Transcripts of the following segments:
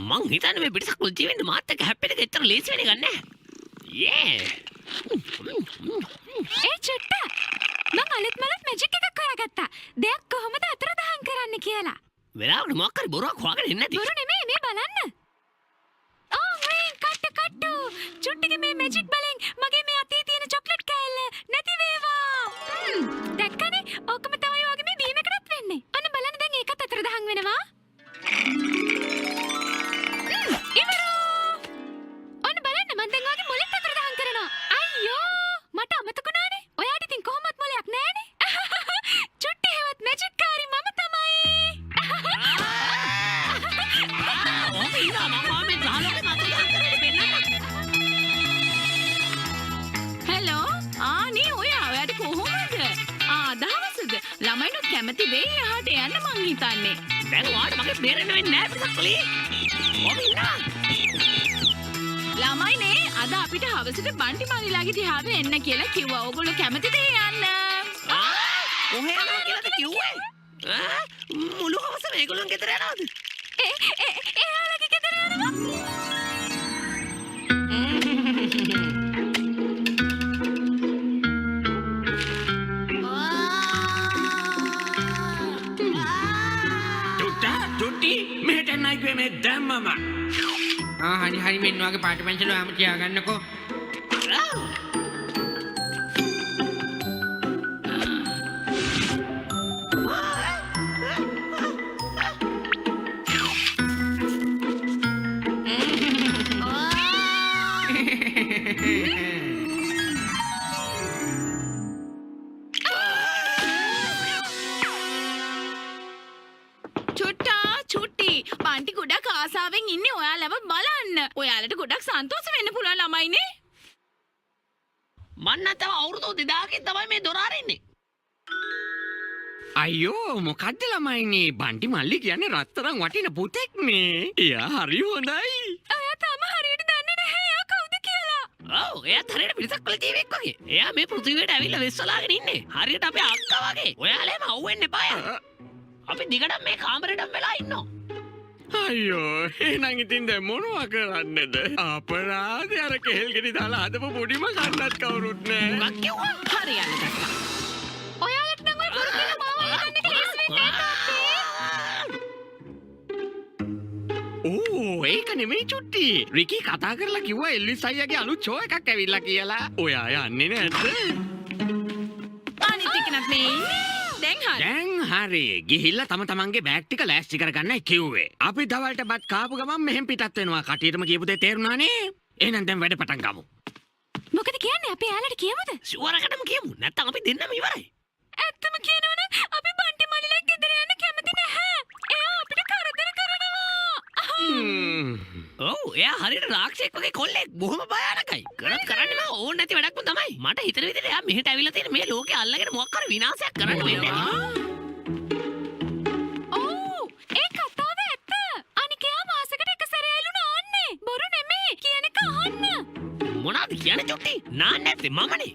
මං හිතන්නේ මේ පිටසක් කුල්චි වෙන්න මාත් එක්ක හැප්පෙන එක ඇත්තට ලේසි වෙන එකක් නෑ. ඒ චුට්ටා මං අලුත් මලුත් මැජික් එකක් හොයාගත්තා. දෙයක් කොහොමද අතරදහන් කරන්න කියලා. වෙලාවට මොකක් හරි බොරුවක් හොයාගෙන ඉන්නේ නැති. බොරු නෙමෙයි මේ බලන්න. ඕ මේ කට්ටු චුට්ටිගේ මේ මැජික් බලෙන් මගේ මේ අතේ තියෙන චොක්ලට් කෑල්ල නැති වේවා. දැක්කනේ ඕකම තමයි වගේ මේ බීමකටත් වෙන්නේ. අන්න බලන්න දැන් ඒකත් අතරදහන් වෙනවා. කැමති වෙයි එහාට යන්න මං හිතන්නේ. දැන් ඔයාට මගේ බේරෙන්න වෙන්නේ නැහැ පිටසක්ලී. ඔබ ඉන්නා. ළමයිනේ අද අපිට හවසට බන්ටි මල්ලිලාගේ දිහාව එන්න කියලා කිව්වා. ඕගොල්ලෝ කැමතිද යන්න? කොහේ යනවා කියලාද කිව්වේ? මුළු හවසම ඒගොල්ලන් ගෙදර යනවද? එයාලගේ ගෙදර යනවා. මෙහෙට එන්නයි කිව්වේ මේ දැම්මම. හරි මෙන්න වගේ පාට පැන්සල ආම තියාගන්නකෝ. බන්ටි ගොඩක් ආසාවෙන් ඉන්නේ ඔයාලව බලන්න. ඔයාලට ගොඩක් සන්තෝෂ වෙන්න පුළුවන් ළමයිනේ. මන්න තව අවුරුදු 2000කින් තමයි මේ දොර අරින්නේ. අයියෝ මොකද්ද ළමයිනේ බන්ටි මල්ලි කියන්නේ රත්තරන් වටින පුතෙක්නේ. එයා හරි හොඳයි. ඔයා තාම හරියට දන්නේ නැහැ එයා කවුද කියලා. ඔව් එයාත් හරියට පිටසක් වල ජීවෙක් වගේ. එයා මේ පෘථිවියට ඇවිල්ලා වෙස්සලාගෙන ඉන්නේ. හරියට අපේ අක්කා වගේ. ඔයාලේම අවුෙන්න එපා. අපි දිගටම මේ කාමරේටම වෙලා ඉන්නවා. අයියෝ එහෙනම් ඉතින් දැන් මොනවා කරන්නද? අපරාධය අර කෙහෙල් ගෙඩි දාලා හදපු පොඩිම කන්නත් කවුරුත් නෑ. මොකක් කිව්වා? හරියන්න දැක්කා. ඔයාලට නම් ඔය බොරු කියලා මාව හිතන්න කෙලස් වෙන්නේ නැහැ. ඕ ඒක නෙමෙයි චුට්ටි. රිකි කතා කරලා කිව්වා එල්විස් අයියාගේ අලුත් ෂෝ එකක් ඇවිල්ලා කියලා. ඔයා යන්නේ නැද්ද? අනිත් එකනත් මේ ඉන්නේ. දැන් හරි ගිහිල්ලා තම තමන්ගේ බෑග් ටික ලෑස්ති කරගන්නයි කිව්වේ. අපි දවල්ට බත් කාපු ගමන් මෙහෙන් පිටත් වෙනවා. කටියටම කියපු දේ තේරුණානේ? එහෙනම් දැන් වැඩ පටන් ගමු. මොකද කියන්නේ අපි එයාලට කියමුද? ෂුවරකටම කියමු. නැත්තම් අපි දෙන්නම ඉවරයි. ඇත්තම කියනවනම් අපි බන්ටි මල්ලිලා ගෙදර යන්න කැමති නැහැ. එයා අපිට කරදර කරනවා. ඔව් එයා හරියට රාක්ෂයෙක් වගේ කොල්ලෙක්. බොහොම භයානකයි. කරන්නේ මම ඕන නැති වැඩක්ම තමයි. මට හිතෙන විදිහට එයා මෙහෙට ඇවිල්ලා තියෙන මේ ලෝකේ අල්ලගෙන මොකක් හරි විනාශයක් කරන්න වෙන්නේ. ඔව් ඒ කතාව ඇත්ත. අනික එයා මාසෙකට එක සැරේලු නාන්නේ. බොරු නෙමෙයි කියන එක අහන්න. මොනවද කියන්නේ චුට්ටි? නාන්නේ නැත්තේ මමනේ.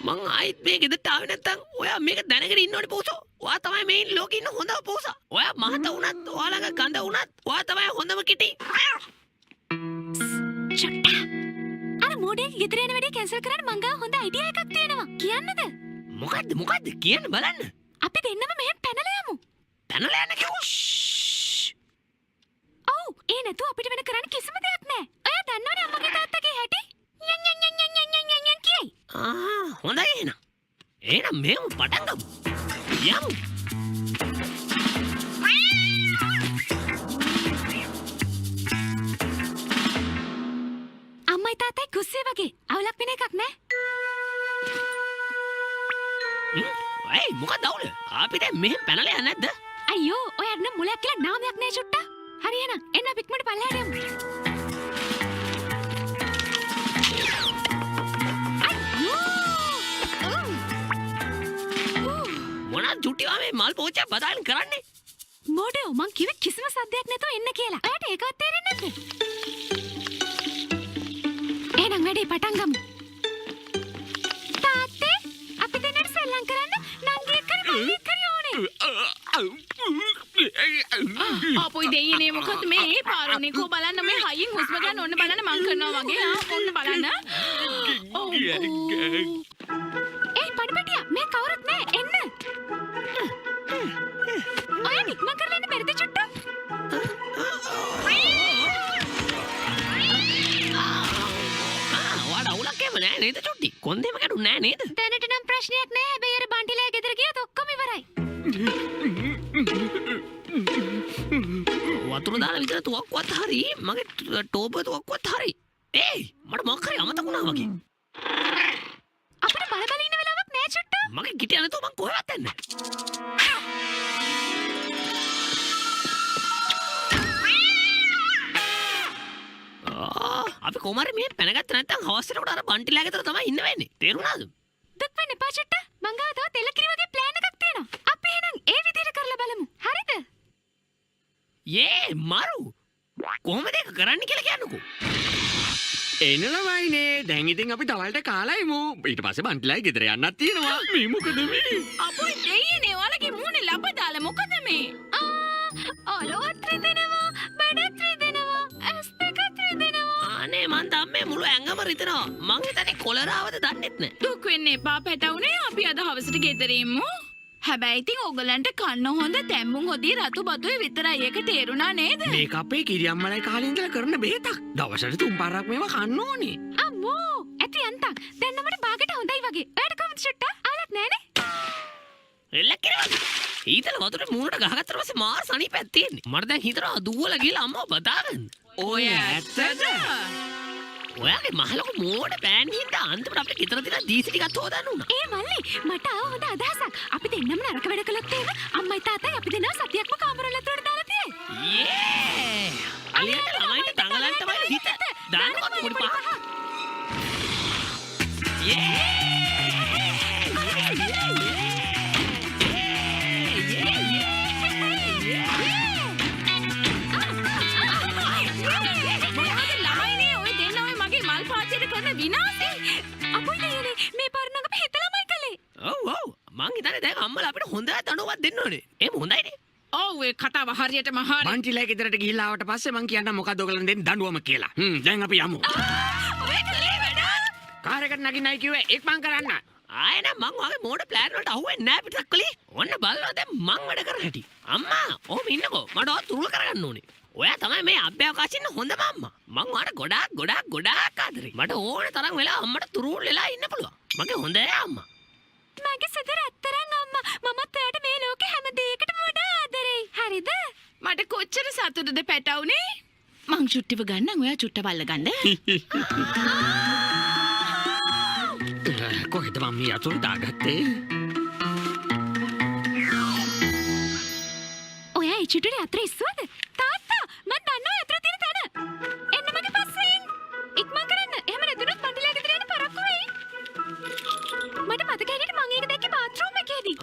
මං ආයිත් මේ ගෙදරට ආවේ නැත්තම් ඔයා මේක දැනගෙන ඉන්න ඕනේ පූසෝ. ඔයා තමයි මේ ලෝකේ ඉන්න හොඳම පූසා. ඔයා මහත වුණත්, ඔයා ළඟ ගඳ වුණත්, ඔයා තමයි හොඳම කිටි. චුට්ටා. අර මොඩේ ගෙදර යන වැඩේ කැන්සල් කරන්න මං ගාව හොඳ අයිඩියා එකක් තියෙනවා. කියන්නද? මොකද්ද කියන්න බලන්න. අපි දෙන්නම මෙහෙන් පැනලා යමු. පැනලා යන්න කිව්වා. ඔව් ඒ නැතුව අපිට වෙන කරන්න කිසිම දෙයක් නැහැ. ඔයා දන්නවනේ අම්මගේ තාත්තගේ හැටි? යන් කියයි. හොඳයි එහෙනම්. එහෙනම් මේව පටන් ගමු. යමු. අම්මයි තාත්තයි කුස්සිය වගේ අවුලක් වෙන එකක් නෑ. ඇයි මොකක්ද අවුල? අපි දැන් මෙහෙම පැනලා යන්නේ නැද්ද? අයියෝ ඔයාට නම් මුලක් කියලා නාමයක් නෑ චුට්ටා. හරි එහෙනම් එන්න අපි ඉක්මනට පල්ලෙහාට යමු. මොනවද චුට්ටිවා මේ මල් පෝච්චයක් බදාගෙන කරන්නේ? මොඩෝ මං කිව්වේ කිසිම සද්දයක් නැතුව එන්න කියලා. ඔයාට ඒකවත් තේරෙන්නේ නැද්ද? එහෙනම් වැඩේ පටන් ගමු. තාත්තේ අපි දෙන්නට සෙල්ලම් කරන්න නංගි එක්ක කරි ඕනේ. අපොයි දෙයියනේ මොකද මේ පාරුනේ කෝ බලන්න මේ හයියෙන් හුස්ම ගන්න ඔන්න බලන්න මං කරනවා වගේ ඔන්න බලන්න. ඒ පඩපටියා මේ කවුරුත් නෑ එන්න. ඔය නික්ම කරලා ඉන්න බැරිද චුට්ටා? ඔයාලා අවුලක් එහෙම නෑ නේද චුට්ටි? කොන්දේම කැඩුන්නේ නෑ නේද? දැනට නම් ප්‍රශ්නයක් නෑ. හැබැයි අර බන්ටිලා ගෙදර ගියත් ඔක්කොම ඉවරයි. වතුර දාලා විතර තුවක්කුවත් හරි මගේ ටෝප් තුවක්කුවත් හරි. ඒයි මට මොකක් හරි අමතක වුණා වගේ. අපිට බල බල ඉන්න වෙලාවක් නෑ චුට්ටා. මගේ ගිටිය නැතුව මං කොහෙවත් යන්නේ නැහැ. අපි කොමාරි මේ පැනගත්ත නැත්නම් හවස් වෙනකොට අර බන්ටිලා ගෙදර තමයි ඉන්න වෙන්නේ. තේරුණාද? දුක් වෙන්න එපා චුට්ටා. මං ගාව තව තෙලකිරි වගේ ප්ලෑන් එකක් තියෙනවා. අපි එහෙනම් ඒ විදිහට කරලා බලමු. හරිද? යේ මරු. කොහොමද ඒක කරන්න කියලා කියන්නකෝ. එන ළමයිනේ දැන් ඉතින් අපි දවල්ට කාලා ඉමු. ඊට පස්සේ බන්ටිලායි ගෙදර යන්නත් තියෙනවා. මේ මොකද මේ? අපොයි දෙයියනේ ඔයාලගේ මූණේ ලබ දාලා මොකද මේ? ඔලුවත් රිදෙනවා, බඩත් රිදෙනවා, ඇස් දෙකත් රිදෙනවා. අනේ මං දැම්මේ මුළු ඇඟම රිදෙනවා. මං හිතන්නේ කොලරාවද දන්නෙත් නෑ. දුක් වෙන්න එපා පැටවුනේ අපි අද හවසට ගෙදර ඉමු. හැබැයි ඉතින් ඕගලන්ට කන්න හොඳ තැඹුම් හොදී රතු බතුයි විතරයි ඒක තේරුණා නේද? මේක අපේ කිරියම්මලයි කාලේ ඉඳලා කරන බෙහෙතක්. දවසට 3 පාරක් මේවා කන්න ඕනේ. අම්මෝ ඇති යන්තම්. දැන් නමට බාගට හොඳයි වගේ. ඔයාට කොහොමද චුට්ටා? ආලත් නෑනේ. එල්ල කිරවද? ඊතල වතුරේ මූණට ගහගත්තට පස්සේ මාර සනීපයක් තියෙන්නේ. මට දැන් හිතනවා දුවලා ගිහලා අම්මව බදාගන්න. ඔය ඇත්තද? ඔයාගේ මහලොකු මෝඩ පෑන්නින්ද අන්තිමට අපිට ගෙදර දිලා දීසි ටිකක් හොදන්න උනා. ඒ මල්ලි මට ආව හොඳ අදහසක්. අපි දෙන්නම නරක වැඩ කළොත් එහෙම අම්මයි තාත්තයි අපි දෙන්නව සතියක්ම කාමරවල ඇතුළට දාලා තියෙයි. යේ! අලියට ළමයින්ට දඟලන්න තමයි හිත. දාන්නකොත් පොඩි පහ. යේ! මං හිතන්නේ දැන් අම්මලා අපිට හොඳ දඬුවමක් දෙන්න ඕනේ. එහෙම හොඳයිනේ. ඔව් ඒ කතාව හරියටම හරි. බන්ටිලායි ගෙදරට ගිහිල්ලා ආවට පස්සේ මං කියන්නම් මොකද්ද ඔයගලන් දෙන්න දඬුවම කියලා. දැන් අපි යමු. ඔය කලේ වැඩ. කාර් එකට නගින්නයි කිව්වේ ඉක්මන් කරන්න. ආයෙ නම් මං වගේ මෝඩ ප්ලෑන් වලට අහුවෙන්නේ නැහැ පිටක්කලි. ඔන්න බලනවා දැන් මං වැඩ කරන හැටි. අම්මා ඔහොම ඉන්නකෝ. මට ඔය තුරුල කරගන්න ඕනේ. ඔයා තමයි මේ අභ්‍යවකාශයේ ඉන්න හොඳම අම්මා. මං ඔයාට ගොඩාක් ආදරේ. මට ඕන තරම් වෙලා අම්මට තුරුල් වෙලා ඉන්න පුළුවන්. මගේ හොඳ අම්මා. මගේ සුදු රත්තරන් අම්මා. මමත් ඔයාට මේ ලෝකේ හැම දෙයකටම වඩා ආදරෙයි. හරිද? මට කොච්චර සතුටුද පැටවුනේ? මං චුට්ටිව ගන්නම් ඔයා චුට්ට බල්ල ගන්න. කොහෙද මම මේ අතුරු දාගත්තේ? ඔයා ඒ චුට්ටේ අතර ඉස්සුවද? තාත්තා මං දන්නවා අතර තියෙන තැන. එන්න මගේ පස්සෙන්. ඉක්මන් කරන්න. එහෙම නැතුනොත් බන්ටිලා ගෙදර යන්න පරක්කු වෙයි. මට මතක හැටියට මං ඒක දැක්කේ බාත්රූම් එකේදී.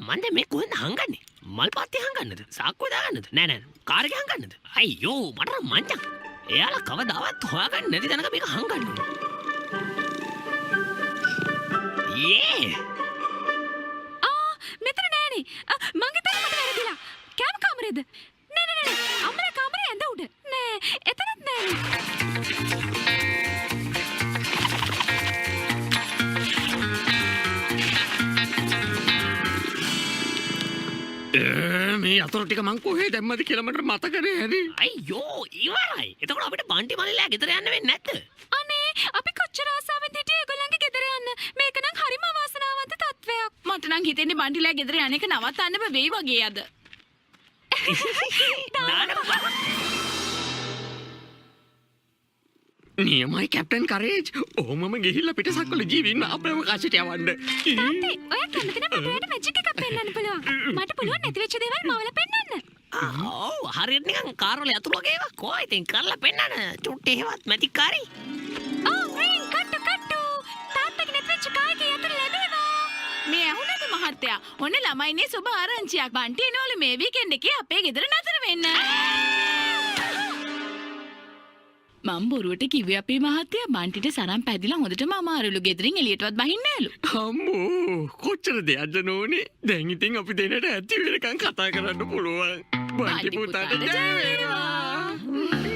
මන් දැන් මේ කොහෙන්ද හංගන්නේ? මල් පාත්තේ හංගන්නද? සාක්කුවේ දාගන්නද? නෑ කාර් එකේ හංගන්නද? අයියෝ මට නම් මංචං. එයාලා කවදාවත් හොයාගන්න නැති තැනක මේක හංගන්න ඕනේ. යේ! මෙතන නෑනේ. මං හිතන්නේ මට වැරදිලා. කෑම කාමරේද? නෑ. අම්මලා කාමරේ ඇඳ උඩ. නෑ එතනත් නෑනේ. මේ අතුරු ටික මං කොහෙ දැම්මද කියලා මට මතක නෑ. අයියෝ ඉවරයි. එතකොට අපිට බන්ටි මල්ලිලා ගෙදර යන්න වෙන්නේ නැද්ද? අනේ අපි කොච්චර ආසාවෙන් හිටියේ ඒගොල්ලන්ගේ ගෙදර යන්න. මේක නම් හරිම අවාසනාවන්ත තත්වයක්. මට නම් හිතෙන්නේ බන්ටිලා ගෙදර යන එක නවත්තන්න වෙයි වගේ අද. නියමයි කැප්ටන් කරේජ් ඕමම ගිහිල්ල පිට සක්වල ජීවන්න අපම කාශයට යවන්න තාත්තේ ඔයා කැමති නම් අපේ ඔයාලට මැජික් එකක් පෙන්වන්න පුළුවන්. මට පුළුවන් නැති වෙච්ච දේවල් මවල පෙන්වන්න. ඔව් හරියට නිකන් කාර්වල යතුරු වගේ ඒවා කෝ ඉතින් කරලා පෙන්නන්න චුට්ටි හේවත් මැජික්කාරී රේන් කට්ටු. තාත්තගේ නැති වෙච්ච කාගේ යතුරු ලැබේවා. මේ ඇහුණද මහත්තයා? ඔන්න ළමයිනේ සුබ ආරංචියක්. බන්ටි එනවලු මේ වීකෙන්ඩ් එකේ අපේ ගෙදර නතර වෙන්න. මම බොරුවට කිව්වේ අපේ මහත්තයා බන්ටිට සරම් පැදිලා හොඳටම අමාරුලු. ගෙදරින් එළියටවත් බහින්න නෑලු. අම්මෝ කොච්චර දෙයක්ද නෝනේ දැන් ඉතින් අපි දෙන්නට ඇති වෙනකන් කතා කරන්න පුළුවන් බන්ටි පුතාට ජය වේවා